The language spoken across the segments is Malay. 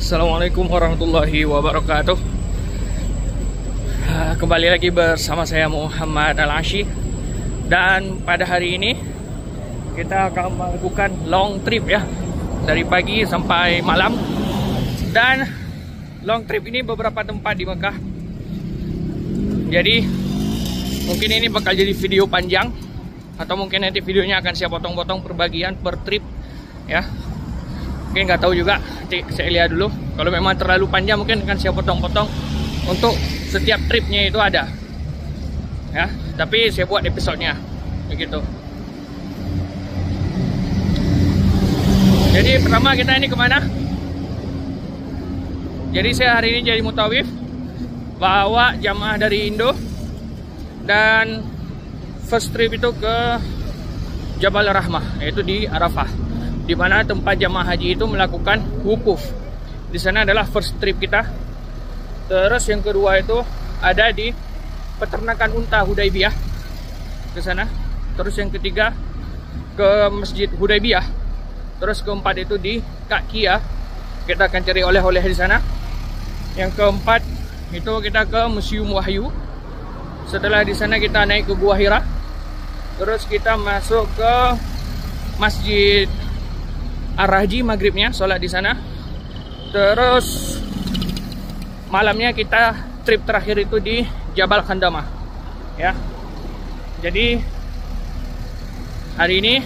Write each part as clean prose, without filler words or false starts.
Assalamualaikum warahmatullahi wabarakatuh. Kembali lagi bersama saya Muhammad Al-Ashi. Dan pada hari ini kita akan melakukan long trip ya, dari pagi sampai malam. Dan long trip ini beberapa tempat di Mekah. Jadi mungkin ini bakal jadi video panjang, atau mungkin nanti videonya akan saya potong-potong per bagian, per trip ya. Mungkin nggak tahu juga, nanti saya lihat dulu. Kalau memang terlalu panjang mungkin akan saya potong-potong untuk setiap tripnya itu ada ya, tapi saya buat episodenya begitu. Jadi pertama kita ini kemana? Jadi saya hari ini jadi mutawif, bawa jamaah dari Indo. Dan first trip itu ke Jabal Rahmah, yaitu di Arafah, di mana tempat jamaah haji itu melakukan wukuf. Di sana adalah first trip kita. Terus yang kedua itu ada di peternakan unta Hudaybiyah, ke sana. Terus yang ketiga ke Masjid Hudaybiyah. Terus keempat itu di Kakia, kita akan cari oleh-oleh di sana. Yang keempat itu kita ke Museum Wahyu. Setelah di sana kita naik ke Gua Hira. Terus kita masuk ke Masjid Ar-Rahji maghribnya, sholat di sana. Terus malamnya kita trip terakhir itu di Jabal Khandamah ya. Jadi hari ini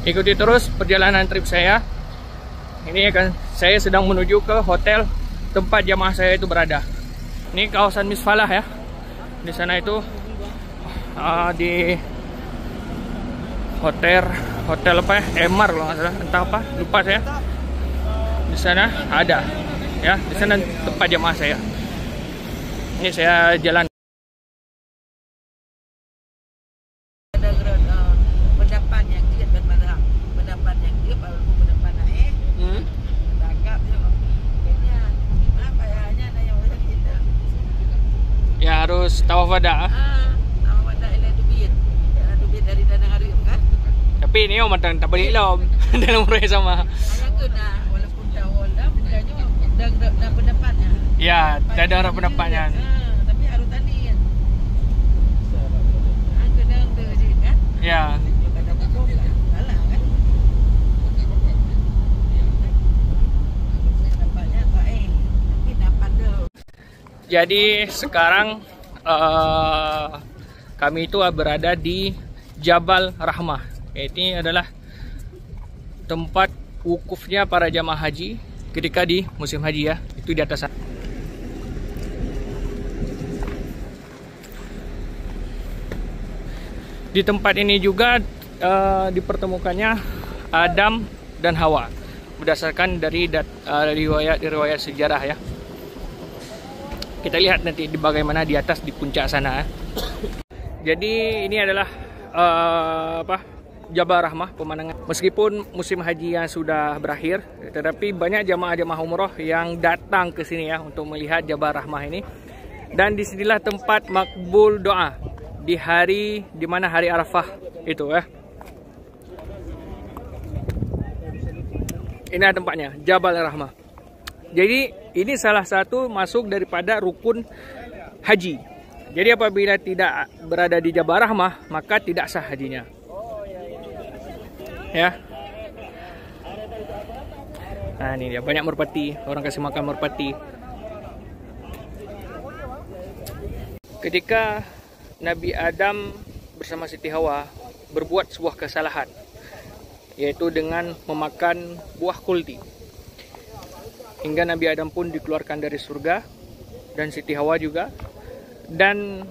ikuti terus perjalanan trip saya. Ini akan saya sedang menuju ke hotel tempat jamaah saya itu berada. Ini kawasan Misfalah ya. Di sana itu di hotel apa ya? Emar kalau nggak salah, entah apa, lupa saya. Di sana ada ya, di sana tempat jamaah saya. Ini saya jalan. Ada pendapat yang dia bermadam, pendapat yang dia baru pendapat naik. Agak kayaknya apa ya, hanya ada yang orang kita. Ya harus tawaf wada. Tawaf wada ila dubit. Ya dubit dari Danang Harim kan. Tapi ini matang tak balik lah dalam umrah sama. Hanya kena walaupun tawaf dah bedanya dah pendapatnya. Ya, tak ada orang pendapatnya. Tapi harus tani kan. Kena ada je kan. Ya. Kena betul kan. Salah kan. Dapatnya baik. Tapi dapat dah. Jadi sekarang kami itu berada di Jabal Rahmah. Ini adalah tempat wukufnya para jamaah haji ketika di musim haji ya. Itu di atas sana. Di tempat ini juga dipertemukannya Adam dan Hawa berdasarkan dari riwayat sejarah ya. Kita lihat nanti di bagaimana di atas di puncak sana. Jadi ini adalah Jabal Rahmah pemandangan. Meskipun musim haji yang sudah berakhir, tetapi banyak jamaah-jamaah umroh yang datang ke sini ya untuk melihat Jabal Rahmah ini. Dan disinilah tempat makbul doa di hari dimana hari Arafah itu ya. Ini tempatnya Jabal Rahmah. Jadi ini salah satu masuk daripada rukun haji. Jadi apabila tidak berada di Jabal Rahmah maka tidak sah hajinya. Ya. Nah ini dia, banyak merpati, orang kasih makan merpati. Ketika Nabi Adam bersama Siti Hawa berbuat sebuah kesalahan, yaitu dengan memakan buah kulti, hingga Nabi Adam pun dikeluarkan dari surga dan Siti Hawa juga. Dan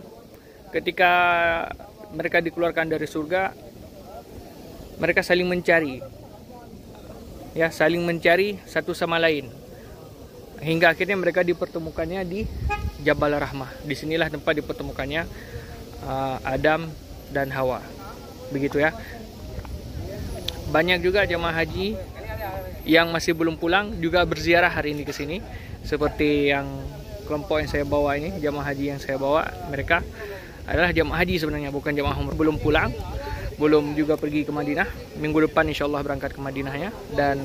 ketika mereka dikeluarkan dari surga, mereka saling mencari ya, saling mencari satu sama lain, hingga akhirnya mereka dipertemukannya di Jabal Rahmah. Disinilah tempat dipertemukannya Adam dan Hawa, begitu ya. Banyak juga jemaah haji yang masih belum pulang juga berziarah hari ini ke sini. Seperti yang kelompok yang saya bawa ini, jemaah haji yang saya bawa, mereka adalah jemaah haji sebenarnya, bukan jemaah umrah. Belum pulang, belum juga pergi ke Madinah. Minggu depan insya Allah berangkat ke Madinahnya. Dan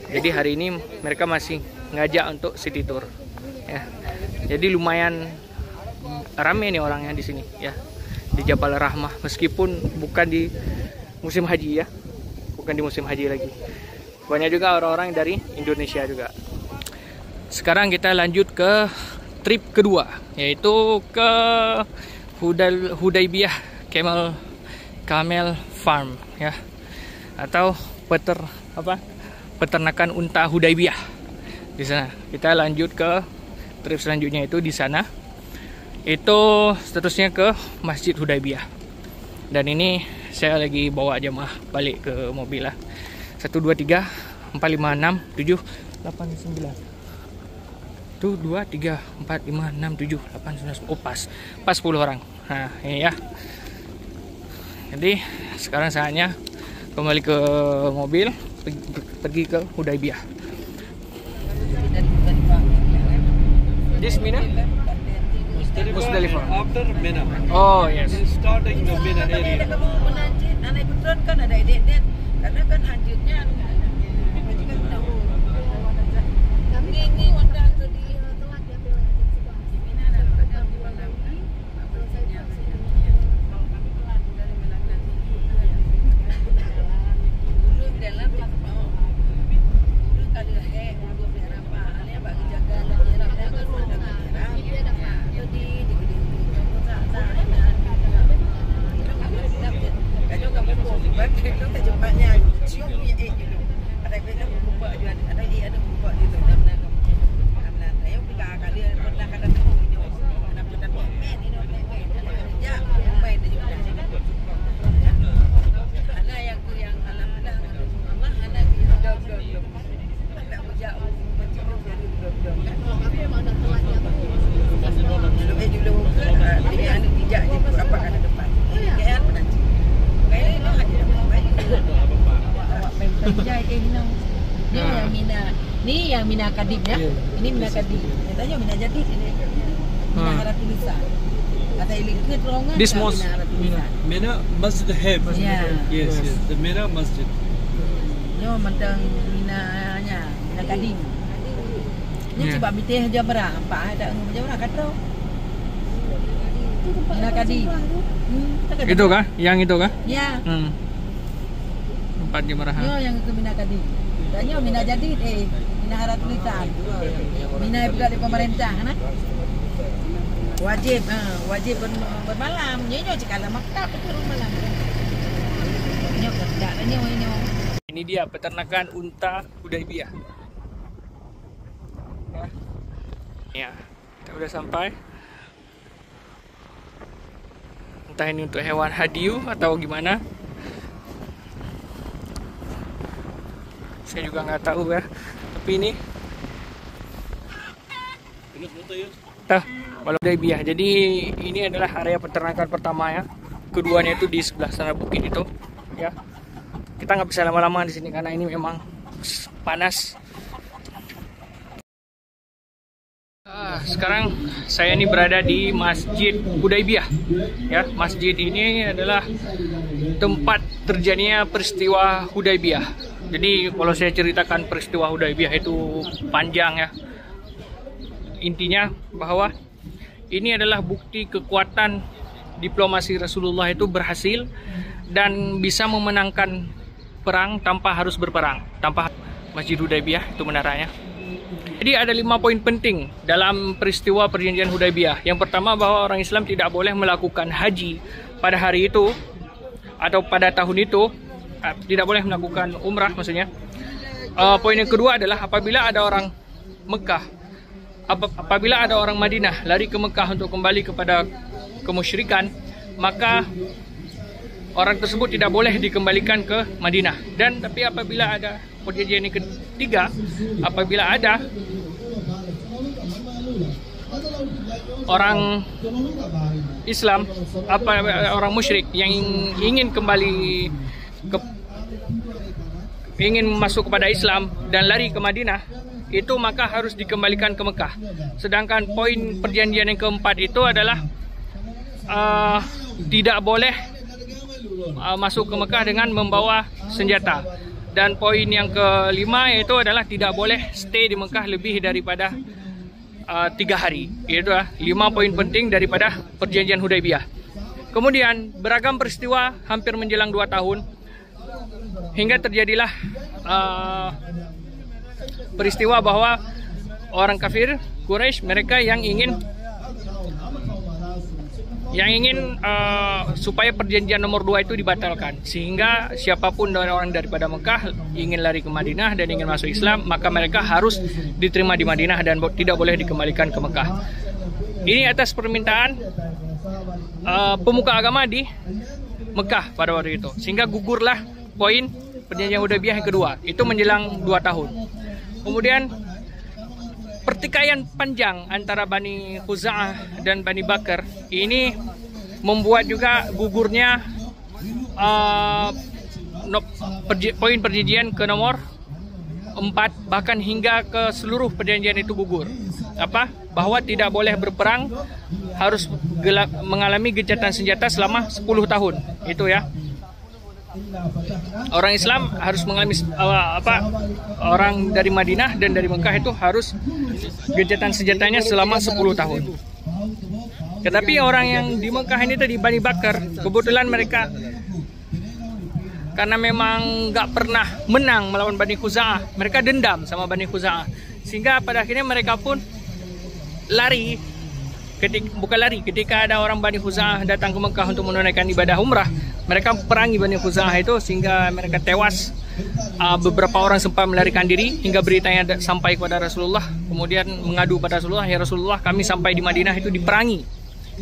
jadi hari ini mereka masih ngajak untuk city tour ya. Jadi lumayan rame nih orangnya di sini ya, di Jabal Rahmah, meskipun bukan di musim haji ya, bukan di musim haji lagi. Banyak juga orang-orang dari Indonesia juga. Sekarang kita lanjut ke trip kedua, yaitu ke Hudaybiyah Camel Farm ya, atau peternakan unta Hudaybiyah. Di sana kita lanjut ke trip selanjutnya, itu di sana. Itu seterusnya ke Masjid Hudaybiyah. Dan ini saya lagi bawa jamaah balik ke mobil lah. 1, 2, 3, 4, 5, 6, 7, 8, 9. 1, 2, 3, 4, 5, 6, 7, 8, 9. Oh pas 10 orang. Nah ini ya. Jadi sekarang saatnya kembali ke mobil, pergi ke Hudaybiyah. This Mina? Musdalifah. After Mina. Oh yes. Starting the Mina area. Kamu menanjit, anak putra kan ada ide-ide, karena kan anjitnya majikan tahu. Ini wanda tu di telat ya bila di Mina ada di malam. Kalau saya kalau kami telat dari malam nanti. Dulu dalam mau. Dulu kali dua berapa? Alnya bagi jaga dan jarak dia kan sudah merah. Jadi ini yang Mina Kadim ya. Ini Mina Kadim. Katanya Mina Jadid ini. Mina Harap tulisan. Kata ilikut rongan. This most Mina Masjid Heb. Yeah. Yes, yes. The Mina Masjid. Nyo mentang Mina-nya, Mina Kadim. Ini coba mitih dia berang, apa ada dia berang kata. Mina Kadim. Itu kah? Yang itu kah? Ya. Tempat jemaah. Nyo yang ke Mina Kadim. Tanya Mina Jadid Mina Harap tulisan. Mina juga di pemerintah kan? Wajib bermalam. Nyo cekala maktab itu malam. Nyo kerja nyo. Ini dia peternakan unta Hudaybiyah. Ya, kita udah sampai. Entah ini untuk hewan hadiu atau gimana, saya juga nggak tahu ya. Tapi ini Hudaybiyah. Jadi ini adalah area peternakan pertama ya. Keduanya itu di sebelah sana bukit itu ya. Kita nggak bisa lama-lama di sini karena ini memang panas. Sekarang saya ini berada di Masjid Hudaybiyah ya. Masjid ini adalah tempat terjadinya peristiwa Hudaybiyah. Jadi kalau saya ceritakan peristiwa Hudaybiyah itu panjang ya. Intinya bahwa ini adalah bukti kekuatan diplomasi Rasulullah itu berhasil dan bisa memenangkan perang tanpa harus berperang, tanpa Masjid Hudaybiyah itu menaranya. Jadi ada 5 poin penting dalam peristiwa perjanjian Hudaybiyah. Yang pertama, bahwa orang Islam tidak boleh melakukan haji pada hari itu atau pada tahun itu, tidak boleh melakukan umrah maksudnya. Poin yang kedua adalah apabila ada orang Mekah, apabila ada orang Madinah lari ke Mekah untuk kembali kepada kemusyrikan, maka orang tersebut tidak boleh dikembalikan ke Madinah. Dan tapi apabila ada perjanjian yang ketiga, apabila ada orang Islam, orang musyrik yang ingin kembali ingin masuk kepada Islam dan lari ke Madinah, itu maka harus dikembalikan ke Mekah. Sedangkan poin perjanjian yang keempat itu adalah tidak boleh masuk ke Mekah dengan membawa senjata. Dan poin yang kelima yaitu adalah tidak boleh stay di Mekah lebih daripada 3 hari. Itu 5 poin penting daripada perjanjian Hudaybiyah. Kemudian beragam peristiwa hampir menjelang 2 tahun hingga terjadilah peristiwa bahwa orang kafir Quraisy, mereka yang ingin supaya perjanjian nomor 2 itu dibatalkan, sehingga siapapun dari orang daripada Mekah ingin lari ke Madinah dan ingin masuk Islam, maka mereka harus diterima di Madinah dan tidak boleh dikembalikan ke Mekah. Ini atas permintaan pemuka agama di Mekah pada waktu itu, sehingga gugurlah poin perjanjian Hudaybiyah yang kedua, itu menjelang 2 tahun. Kemudian pertikaian panjang antara Bani Khuza'ah dan Bani Bakar ini membuat juga gugurnya poin perjanjian ke nomor 4, bahkan hingga ke seluruh perjanjian itu gugur. Bahwa tidak boleh berperang, harus mengalami gencatan senjata selama 10 tahun. Itu ya. Orang Islam harus mengalami orang dari Madinah dan dari Mekah itu harus gencatan senjatanya selama 10 tahun. Tetapi orang yang di Mekah ini tadi Bani Bakar, kebetulan mereka karena memang nggak pernah menang melawan Bani Khuza'ah, mereka dendam sama Bani Khuza'ah, sehingga pada akhirnya mereka pun lari. Ketika ada orang Bani Khuza'ah datang ke Mekah untuk menunaikan ibadah umrah, mereka perangi Bani Khuza'ah itu sehingga mereka tewas. Beberapa orang sempat melarikan diri hingga beritanya sampai kepada Rasulullah, kemudian mengadu pada Rasulullah, ya Rasulullah, kami sampai di Madinah itu diperangi,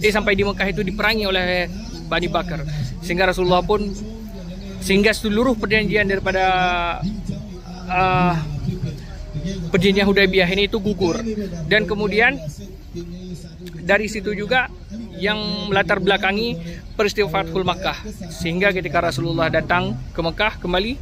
sampai di Mekah itu diperangi oleh Bani Bakar, sehingga Rasulullah pun, sehingga seluruh perjanjian daripada perjanjian Hudaybiyah ini itu gugur. Dan kemudian dari situ juga yang melatar belakangi peristiwa Fathul Makkah, sehingga ketika Rasulullah datang ke Mekah kembali,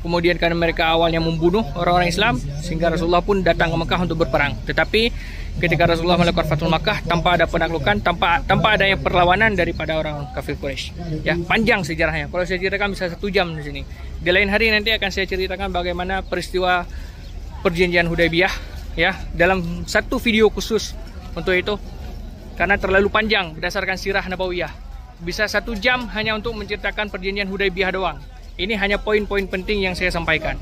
kemudian karena mereka awalnya membunuh orang-orang Islam, sehingga Rasulullah pun datang ke Mekah untuk berperang. Tetapi ketika Rasulullah melakukan Fathul Makkah tanpa ada penaklukan, tanpa adanya perlawanan daripada orang kafir Quraisy. Ya, panjang sejarahnya. Kalau saya ceritakan bisa 1 jam di sini. Di lain hari nanti akan saya ceritakan bagaimana peristiwa perjanjian Hudaybiyah ya, dalam 1 video khusus untuk itu. Karena terlalu panjang berdasarkan sirah Nabawiyah. Bisa 1 jam hanya untuk menceritakan perjanjian Hudaybiyah doang. Ini hanya poin-poin penting yang saya sampaikan.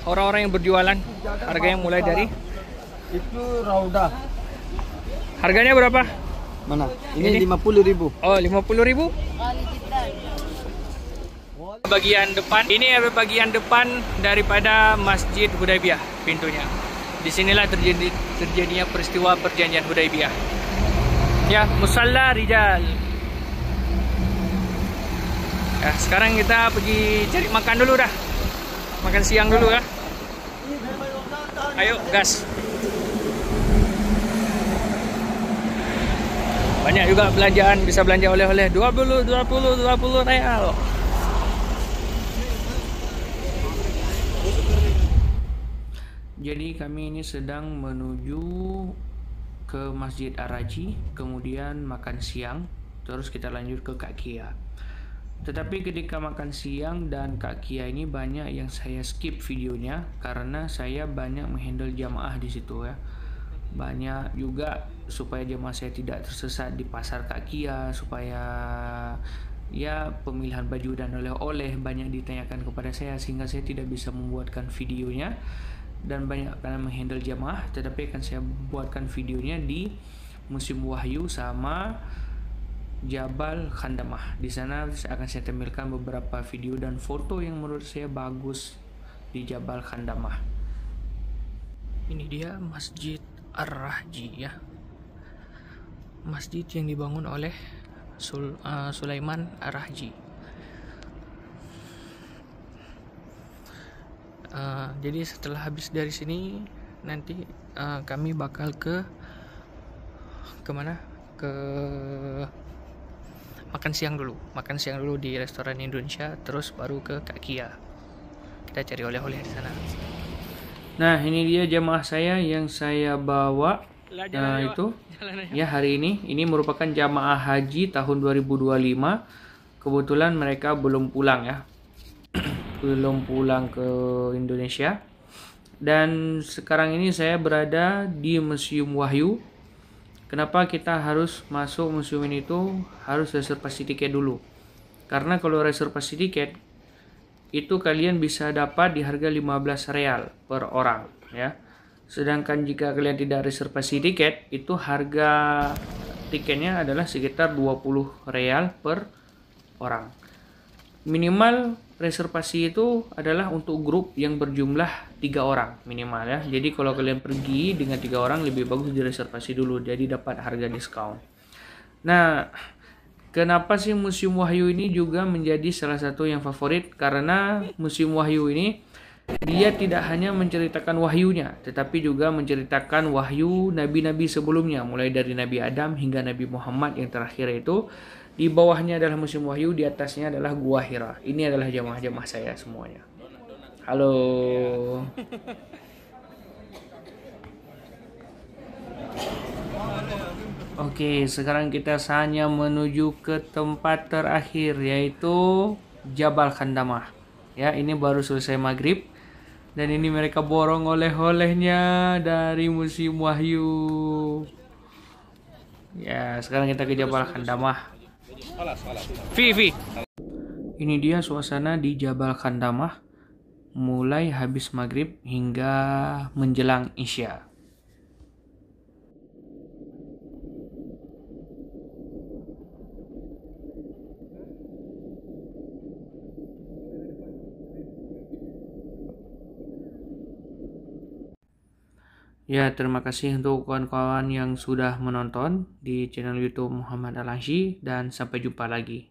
Orang-orang yang berjualan, harganya mulai dari Itu Raudah. Harganya berapa? Mana? Ini 50.000. Oh, 50.000. Bagian depan, ini adalah bagian depan daripada Masjid Hudaybiyah, pintunya. Disinilah terjadinya peristiwa perjanjian Hudaybiyah. Ya, Musalla Rijal. Ya, sekarang kita pergi cari makan dulu dah. Makan siang dulu ya. Ayo, gas. Banyak juga belanjaan, bisa belanja oleh-oleh 20 real. Jadi kami ini sedang menuju ke Masjid Ar-Raji, kemudian makan siang, terus kita lanjut ke Kak Kia. Tetapi ketika makan siang dan Kak Kia ini banyak yang saya skip videonya karena saya banyak menghandle jamaah di situ ya. Banyak juga supaya jamaah saya tidak tersesat di pasar Kak Kia, supaya ya pemilihan baju dan oleh-oleh banyak ditanyakan kepada saya sehingga saya tidak bisa membuatkan videonya. Dan banyak karena menghandle jamaah, tetapi akan saya buatkan videonya di Musim Wahyu sama Jabal Khandamah. Di sana akan saya tampilkan beberapa video dan foto yang menurut saya bagus di Jabal Khandamah. Ini dia Masjid Ar-Raji ya. Masjid yang dibangun oleh Sulaiman Ar-Raji. Jadi setelah habis dari sini nanti kami bakal ke mana? Ke makan siang dulu di restoran Indonesia, terus baru ke Kak Kia. Kita cari oleh-oleh di sana. Nah, ini dia jamaah saya yang saya bawa. Itu ya hari ini merupakan jamaah haji tahun 2025. Kebetulan mereka belum pulang ya. belum pulang ke Indonesia. Dan sekarang ini saya berada di Museum Wahyu. Kenapa kita harus masuk museum ini tuh harus reservasi tiket dulu? Karena kalau reservasi tiket itu kalian bisa dapat di harga 15 real per orang ya. Sedangkan jika kalian tidak reservasi tiket, itu harga tiketnya adalah sekitar 20 real per orang. Minimal reservasi itu adalah untuk grup yang berjumlah 3 orang minimal ya. Jadi kalau kalian pergi dengan 3 orang lebih bagus direservasi dulu, jadi dapat harga diskon. Nah, kenapa sih Museum Wahyu ini juga menjadi salah satu yang favorit? Karena Museum Wahyu ini dia tidak hanya menceritakan wahyunya, tetapi juga menceritakan wahyu nabi-nabi sebelumnya, mulai dari Nabi Adam hingga Nabi Muhammad yang terakhir itu. Di bawahnya adalah Museum Wahyu, di atasnya adalah Gua Hira. Ini adalah jamaah-jamaah saya semuanya. Halo. Oke, sekarang kita saatnya menuju ke tempat terakhir, yaitu Jabal Khandamah. Ya, ini baru selesai maghrib. Dan ini mereka borong oleh-olehnya dari Museum Wahyu. Ya, sekarang kita ke Jabal Khandamah. Vivi. Ini dia suasana di Jabal Khandamah mulai habis maghrib hingga menjelang Isya. Ya, terima kasih untuk kawan-kawan yang sudah menonton di channel YouTube Muhammad Al-Ansyi dan sampai jumpa lagi.